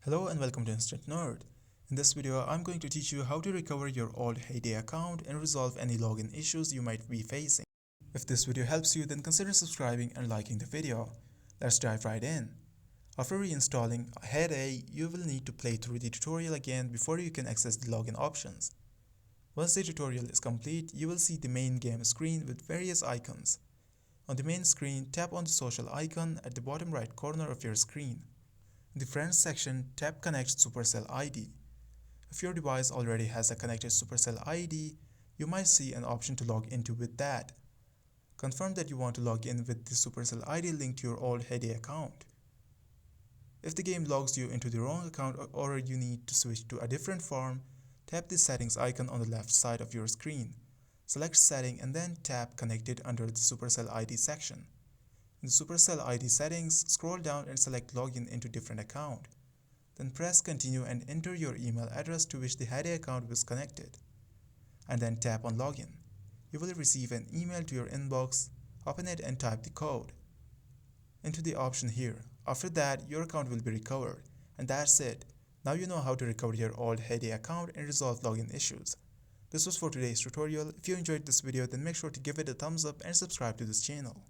Hello and welcome to Instant Nerd. In this video, I'm going to teach you how to recover your old Heyday account and resolve any login issues you might be facing. If this video helps you, then consider subscribing and liking the video. Let's dive right in. After reinstalling Heyday, you will need to play through the tutorial again before you can access the login options. Once the tutorial is complete, you will see the main game screen with various icons. On the main screen, tap on the social icon at the bottom right corner of your screen. In the Friends section, tap Connect Supercell ID. If your device already has a connected Supercell ID, you might see an option to log into with that. Confirm that you want to log in with the Supercell ID linked to your old Heyday account. If the game logs you into the wrong account or you need to switch to a different form, tap the settings icon on the left side of your screen. Select Setting and then tap Connected under the Supercell ID section. In the Supercell ID settings, scroll down and select Login into different account. Then press Continue and enter your email address to which the Heyday account was connected. And then tap on Login. You will receive an email to your inbox. Open it and type the code into the option here. After that, your account will be recovered. And that's it. Now you know how to recover your old Heyday account and resolve login issues. This was for today's tutorial. If you enjoyed this video, then make sure to give it a thumbs up and subscribe to this channel.